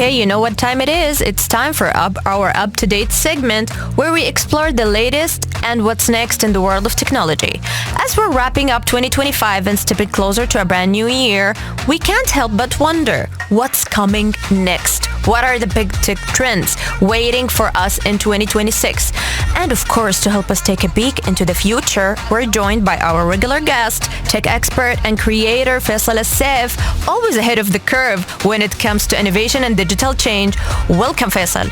Okay, you know what time it is. It's time for our up-to-date segment where we explore the latest and what's next in the world of technology. As we're wrapping up 2025 and stepping closer to a brand new year, we can't help but wonder what's coming next. What are the big tech trends waiting for us in 2026? And of course, to help us take a peek into the future, we're joined by our regular guest, tech expert and creator Faisal Alsaif, always ahead of the curve when it comes to innovation and digital change. Welcome, Faisal.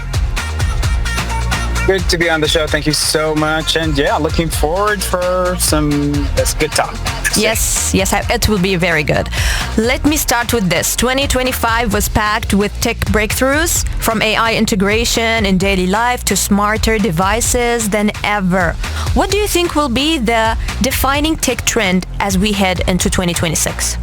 Good to be on the show. Thank you so much. And yeah, looking forward for that's good talk. Yes, it will be very good. Let me start with this. 2025 was packed with tech breakthroughs, from AI integration in daily life to smarter devices than ever. What do you think will be the defining tech trend as we head into 2026?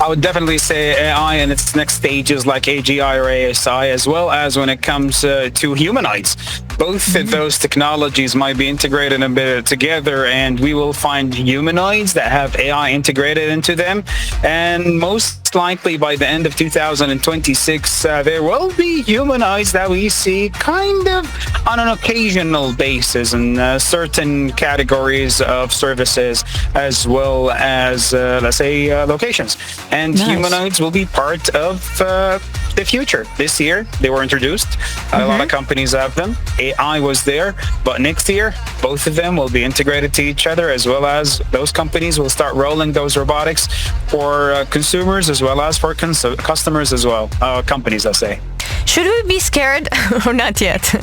I would definitely say AI and its next stages like AGI or ASI, as well as when it comes to humanoids. Both of those technologies might be integrated a bit together, and we will find humanoids that have AI integrated into them. And most likely by the end of 2026, there will be humanoids that we see kind of on an occasional basis in certain categories of services, as well as, let's say, locations. And Nice. humanoids will be part of the future. This year, they were introduced. A lot of companies have them. AI was there, but next year, both of them will be integrated to each other, as well as those companies will start rolling those robotics for consumers as well as for customers as well. Companies, I say. Should we be scared or not yet?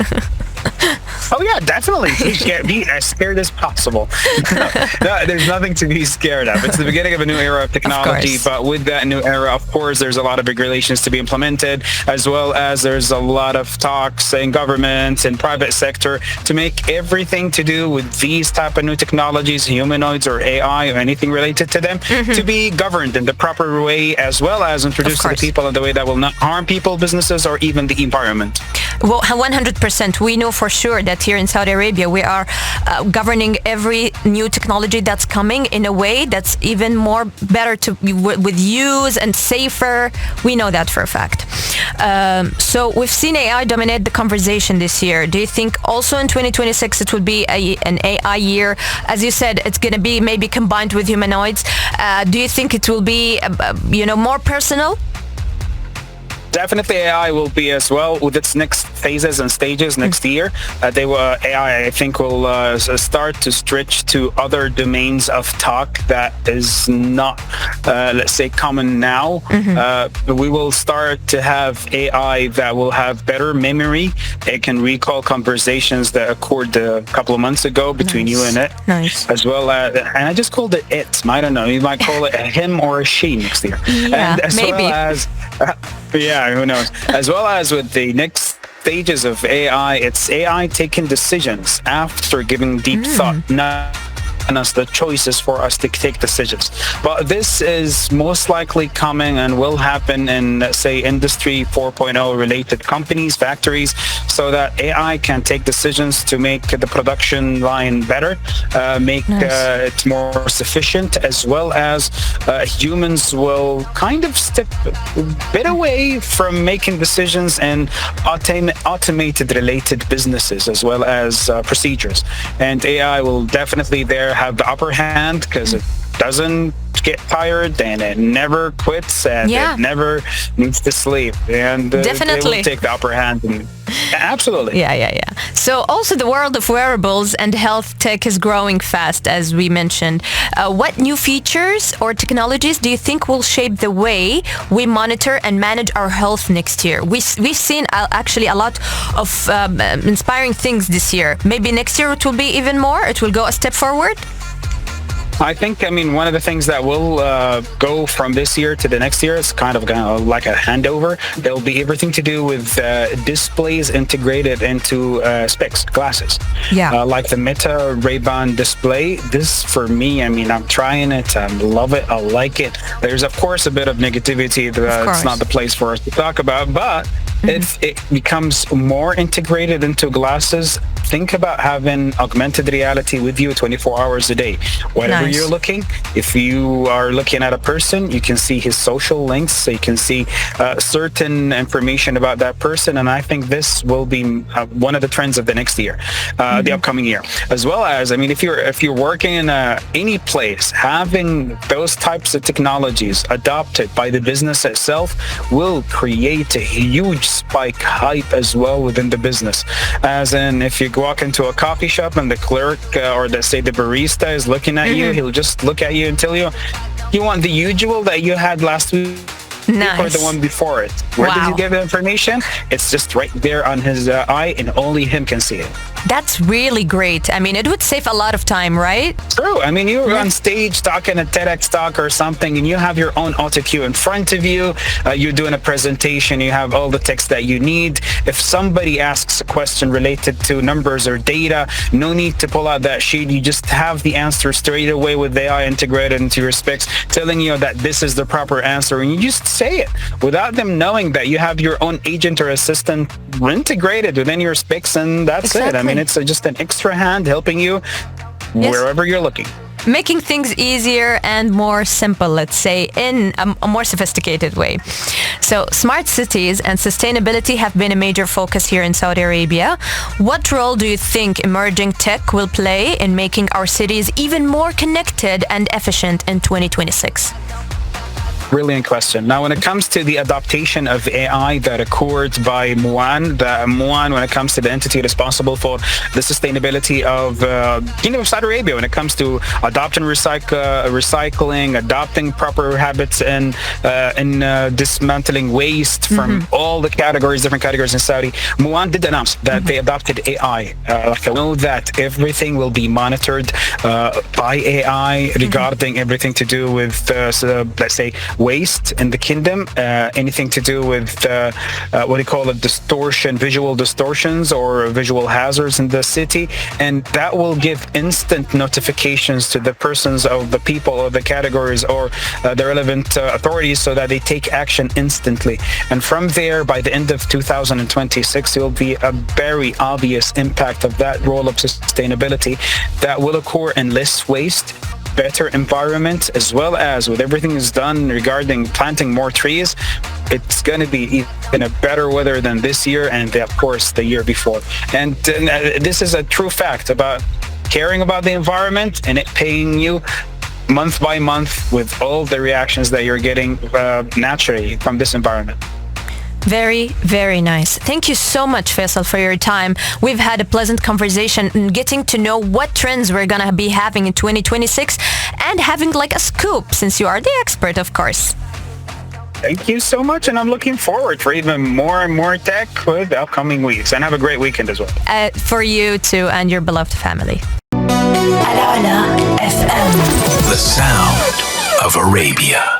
Oh yeah, definitely. Be as scared as possible. No, there's nothing to be scared of. It's the beginning of a new era of technology, but with that new era, of course, there's a lot of regulations to be implemented, as well as there's a lot of talks in government and private sector to make everything to do with these type of new technologies, humanoids or AI or anything related to them, to be governed in the proper way, as well as introduced to the people in the way that will not harm people, businesses, or even the environment. Well, 100%. We know for sure that here in Saudi Arabia, we are governing every new technology that's coming in a way that's even more better to with use and safer. We know that for a fact. So we've seen AI dominate the conversation this year. Do you think also in 2026 it will be an AI year? As you said, it's going to be maybe combined with humanoids. Do you think it will be, more personal? Definitely AI will be as well with its next phases and stages next year. AI, I think, will start to stretch to other domains of talk that is not, let's say, common now. We will start to have AI that will have better memory. It can recall conversations that occurred a couple of months ago between you and it. Nice. As well as, and I just called it. I don't know. You might call it a him or a she next year. Yeah, and as maybe. well as, yeah, who knows? As well as with the next stages of AI, it's AI taking decisions after giving deep thought, not us the choices for us to take decisions. But this is most likely coming and will happen in, let's say, Industry 4.0 related companies, factories, so that AI can take decisions to make the production line better, make it more sufficient, as well as humans will kind of step a bit away from making decisions in automated related businesses, as well as procedures. And AI will definitely have the upper hand, because it doesn't get tired and it never quits and it never needs to sleep, and definitely they will take the upper hand. Absolutely. Yeah. So also the world of wearables and health tech is growing fast, as we mentioned. What new features or technologies do you think will shape the way we monitor and manage our health next year? We've seen actually a lot of inspiring things this year. Maybe next year it will be even more. It will go a step forward. I think, one of the things that will go from this year to the next year is kind of like a handover. There'll be everything to do with displays integrated into specs, glasses. Yeah. Like the Meta Ray-Ban display. This, for me, I'm trying it. I love it. I like it. There's, of course, a bit of negativity. It's not the place for us to talk about, but if it becomes more integrated into glasses, think about having augmented reality with you 24 hours a day. Whatever Nice. you're looking, if you are looking at a person, you can see his social links, so you can see certain information about that person. And I think this will be one of the trends of the next year, the upcoming year. As well as, I mean, if you're working in any place, having those types of technologies adopted by the business itself will create a huge spike hype as well within the business. As in, if you walk into a coffee shop and the clerk or the barista is looking at you, he'll just look at you and tell you, you want the usual that you had last week Nice. or the one before it. Where does Wow. he give the information? It's just right there on his eye, and only him can see it. That's really great. I mean, it would save a lot of time, right? True. I mean, you're on stage talking a TEDx talk or something, and you have your own auto cue in front of you. You're doing a presentation. You have all the text that you need. If somebody asks a question related to numbers or data, no need to pull out that sheet. You just have the answer straight away with the AI integrated into your specs, telling you that this is the proper answer, and you just say it without them knowing that you have your own agent or assistant integrated within your specs, and that's it. I mean, it's just an extra hand helping you wherever you're looking. Making things easier and more simple, let's say, in a more sophisticated way. So smart cities and sustainability have been a major focus here in Saudi Arabia. What role do you think emerging tech will play in making our cities even more connected and efficient in 2026? Brilliant question. Now, when it comes to the adaptation of AI that occurred by MUAN, when it comes to the entity responsible for the sustainability of Saudi Arabia, when it comes to adopting recycling, adopting proper habits, and dismantling waste from all the categories, different categories in Saudi, MUAN did announce that they adopted AI. I know that everything will be monitored by AI regarding everything to do with, let's say, waste in the kingdom, anything to do with what do you call it, visual distortions or visual hazards in the city, and that will give instant notifications to the persons of the people or the categories or the relevant authorities so that they take action instantly. And from there, by the end of 2026, there will be a very obvious impact of that role of sustainability that will occur in less waste, better environment, as well as with everything is done regarding planting more trees, it's going to be even a better weather than this year and of course the year before. And this is a true fact about caring about the environment and it paying you month by month with all the reactions that you're getting naturally from this environment. Very, very nice. Thank you so much, Faisal, for your time. We've had a pleasant conversation and getting to know what trends we're going to be having in 2026 and having like a scoop since you are the expert, of course. Thank you so much, and I'm looking forward for even more and more tech with the upcoming weeks. And have a great weekend as well. For you too and your beloved family. AlUla FM. The sound of Arabia.